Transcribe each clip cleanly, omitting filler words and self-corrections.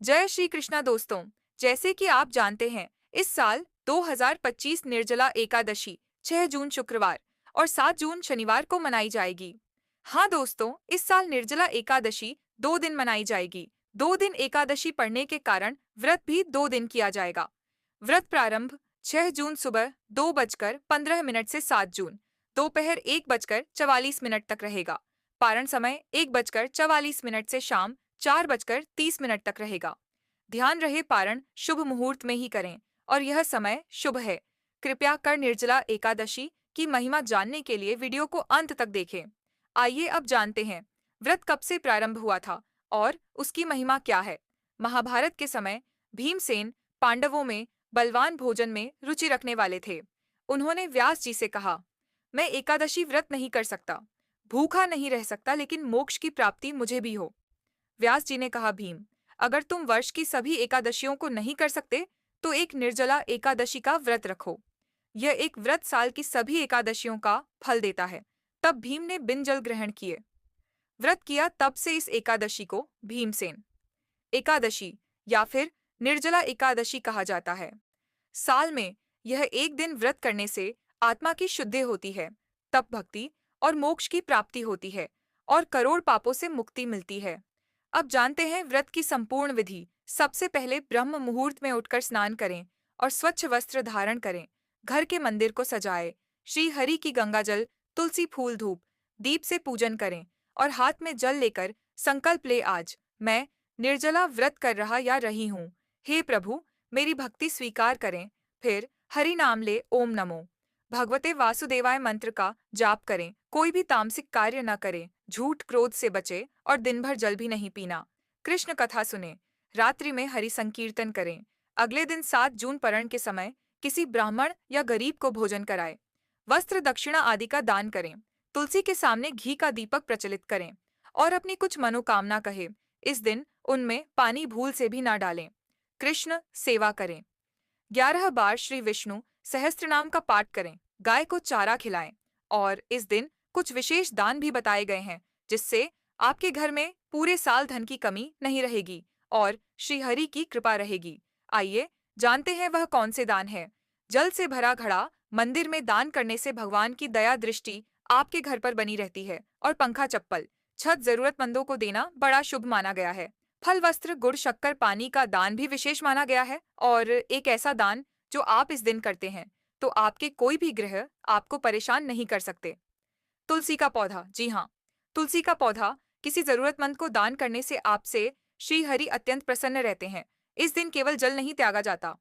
जय श्री कृष्णा दोस्तों। जैसे कि आप जानते हैं, इस साल 2025 निर्जला एकादशी 6 जून शुक्रवार और 7 जून शनिवार को मनाई जाएगी। हाँ दोस्तों, इस साल निर्जला एकादशी 2 दिन मनाई जाएगी। 2 दिन एकादशी पड़ने के कारण व्रत भी 2 दिन किया जाएगा। व्रत प्रारंभ 6 जून सुबह 2:15 से 7 जून दोपहर 1:44 तक रहेगा। पारण समय 1:44 से शाम 4:30 तक रहेगा। ध्यान रहे पारण शुभ मुहूर्त में ही करें और यह समय शुभ है। कृपया कर निर्जला एकादशी की महिमा जानने के लिए वीडियो को अंत तक देखें। आइए अब जानते हैं व्रत कब से प्रारंभ हुआ था और उसकी महिमा क्या है। महाभारत के समय भीमसेन पांडवों में बलवान भोजन में रुचि रखने वाले थे। उन्होंने व्यास जी से कहा, मैं एकादशी व्रत नहीं कर सकता, भूखा नहीं रह सकता, लेकिन मोक्ष की प्राप्ति मुझे भी हो। व्यास जी ने कहा, भीम, अगर तुम वर्ष की सभी एकादशियों को नहीं कर सकते तो एक निर्जला एकादशी का व्रत रखो। यह एक व्रत साल की सभी एकादशियों का फल देता है। तब भीम ने बिन जल ग्रहण किए व्रत किया। तब से इस एकादशी को भीमसेन एकादशी या फिर निर्जला एकादशी कहा जाता है। साल में यह एक दिन व्रत करने से आत्मा की शुद्धि होती है, तप भक्ति और मोक्ष की प्राप्ति होती है और करोड़ पापों से मुक्ति मिलती है। अब जानते हैं व्रत की संपूर्ण विधि। सबसे पहले ब्रह्म मुहूर्त में उठकर स्नान करें और स्वच्छ वस्त्र धारण करें। घर के मंदिर को सजाएं। श्री हरि की गंगाजल, तुलसी, फूल, धूप, दीप से पूजन करें और हाथ में जल लेकर संकल्प ले, आज मैं निर्जला व्रत कर रहा या रही हूँ। हे प्रभु, मेरी भक्ति स्वीकार करें। फिर हरि नाम ले, ओम नमो भगवते वासुदेवाय मंत्र का जाप करें। कोई भी तामसिक कार्य न करें, झूठ क्रोध से बचे और दिन भर जल भी नहीं पीना। कृष्ण कथा सुने, रात्रि में हरि संकीर्तन करें। अगले दिन 7 जून परण के समय किसी ब्राह्मण या गरीब को भोजन कराएं। वस्त्र दक्षिणा आदि का दान करें। तुलसी के सामने घी का दीपक प्रचलित करें और अपनी कुछ मनोकामना कहे। इस दिन उनमें पानी भूल से भी ना डालें। कृष्ण सेवा करें। 11 बार श्री विष्णु सहस्त्र नाम का पाठ करें। गाय को चारा खिलाएं और इस दिन कुछ विशेष दान भी बताए गए हैं, जिससे आपके घर में पूरे साल धन की कमी नहीं रहेगी और श्री हरि की कृपा रहेगी। आइए जानते हैं वह कौन से दान है। जल से भरा घड़ा मंदिर में दान करने से भगवान की दया दृष्टि आपके घर पर बनी रहती है और पंखा, चप्पल, छत जरूरतमंदों को देना बड़ा शुभ माना गया है। फल, वस्त्र, गुड़, शक्कर, पानी का दान भी विशेष माना गया है और एक ऐसा दान जो आप इस दिन करते हैं तो आपके कोई भी ग्रह आपको परेशान नहीं कर सकते। तुलसी का पौधा, जी हाँ, तुलसी का पौधा किसी जरूरतमंद को दान करने से आपसे श्री हरि अत्यंत प्रसन्न रहते हैं। इस दिन केवल जल नहीं त्यागा जाता।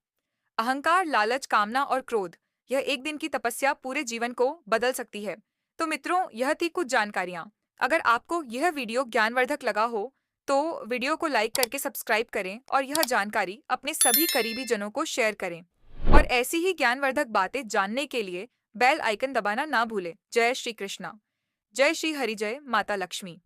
अहंकार, लालच, कामना और क्रोध, यह एक दिन की तपस्या पूरे जीवन को बदल सकती है। तो मित्रों, यह थी कुछ जानकारियां। अगर आपको यह वीडियो ज्ञानवर्धक लगा हो तो वीडियो को लाइक करके सब्सक्राइब करें और यह जानकारी अपने सभी करीबी जनों को शेयर करें। और ऐसी ही ज्ञानवर्धक बातें जानने के लिए बेल आइकन दबाना ना भूलें। जय श्री कृष्णा। जय श्री हरि, जय माता लक्ष्मी।